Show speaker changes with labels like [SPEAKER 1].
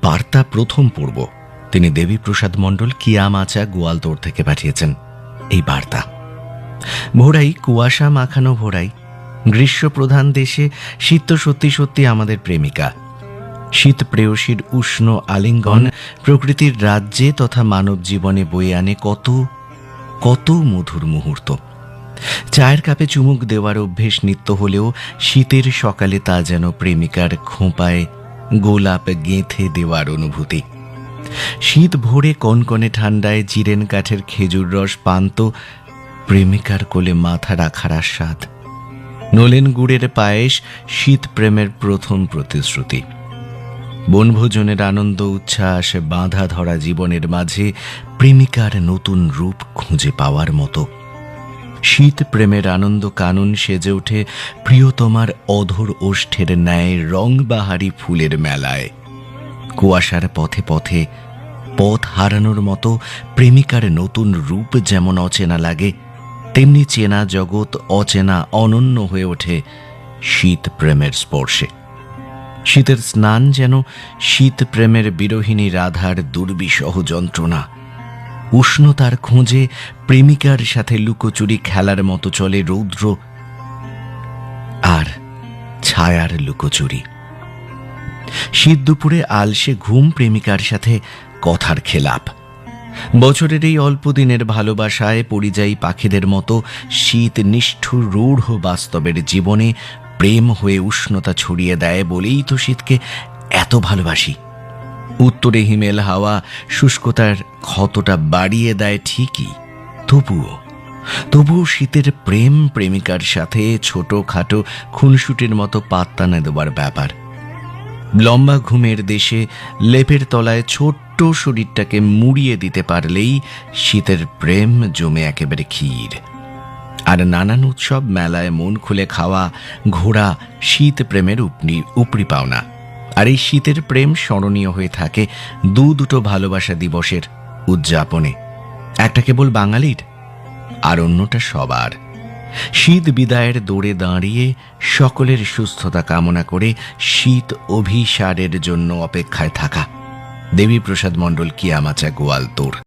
[SPEAKER 1] বার্তা প্রথম পড়ব তিনি দেবীপ্রসাদ মণ্ডল কিয়ামাচা গোয়ালতোড় থেকে পাঠিয়েছেন। এই বার্তা ভোরাই, কুয়াশা মাখানো ভোরাই, গ্রীষ্মপ্রধান দেশে শীত তো সত্যি সত্যি আমাদের প্রেমিকা। শীত প্রেয়সীর উষ্ণ আলিঙ্গন প্রকৃতির রাজ্যে তথা মানব জীবনে বয়ে আনে কত কত মধুর মুহূর্ত। চায়ের কাপে চুমুক দেওয়ার অভ্যেস নিত্য হলেও শীতের সকালে তা যেন প্রেমিকার খোঁপায় গোলাপ গেঁথে দেওয়ার অনুভূতি। শীত ভোরে কনকনে ঠান্ডায় জিরেন কাঠের খেজুর রস পান্ত প্রেমিকার কোলে মাথা রাখার আস্বাদ। নলেন গুড়ের পায়েস শীত প্রেমের প্রথম প্রতিশ্রুতি। বনভোজনের আনন্দ উচ্ছ্বাস বাঁধা ধরা জীবনের মাঝে প্রেমিকার নতুন রূপ খুঁজে পাওয়ার মতো। শীত প্রেমের আনন্দ কানন সেজে ওঠে প্রিয়তমার অধর ওষ্ঠের ন্যায় রংবাহারি ফুলের মেলায়। কুয়াশার পথে পথে পথ হারানোর মতো প্রেমিকার নতুন রূপ যেমন অচেনা লাগে, তেমনি চেনা জগৎ অচেনা অনন্য হয়ে ওঠে শীত প্রেমের স্পর্শে। শীতের স্নান যেন শীত প্রেমের বিরোহিনী রাধার দুর্বিষহ যন্ত্রণা। উষ্ণতার খোঁজে প্রেমিকার সাথে লুকোচুরি খেলার মতো চলে রৌদ্র আর ছায়ার লুকোচুরি। শীত দুপুরে আলসে ঘুম প্রেমিকার সাথে কথার খেলাপ। বছরের এই অল্প দিনের ভালোবাসায় পরিযায়ী পাখিদের মতো শীত নিষ্ঠুর রূঢ় বাস্তবের জীবনে প্রেম হয়ে উষ্ণতা ছড়িয়ে দেয় বলেই তো শীতকে এত ভালোবাসি। উত্তরে হিমেল হাওয়া শুষ্কতার ক্ষতটা বাড়িয়ে দেয় ঠিকই, তবুও শীতের প্রেম প্রেমিকার সাথে ছোটখাটো খুনসুটির মতো পাত্তা না দেওয়ার ব্যাপার। লম্বা ঘুমের দেশে লেপের তলায় ছোট্ট শরীরটাকে মুড়িয়ে দিতে পারলেই শীতের প্রেম জমে একেবারে ক্ষীর। আর নানান উৎসব মেলায় মন খুলে খাওয়া ঘোরা শীত প্রেমের উপরি পাওনা। আর এই শীতের প্রেম স্মরণীয় হয়ে থাকে দুটো ভালোবাসা দিবসের উদযাপনে। একটা কেবল বাঙালির, আর অন্যটা সবার। শীত বিদায়ের দৌড়ে দাঁড়িয়ে সকলের সুস্থতা কামনা করে শীত অভিসারের জন্য অপেক্ষায় থাকা। দেবীপ্রসাদ মণ্ডল কিয়ামাচা গোয়ালতোড়।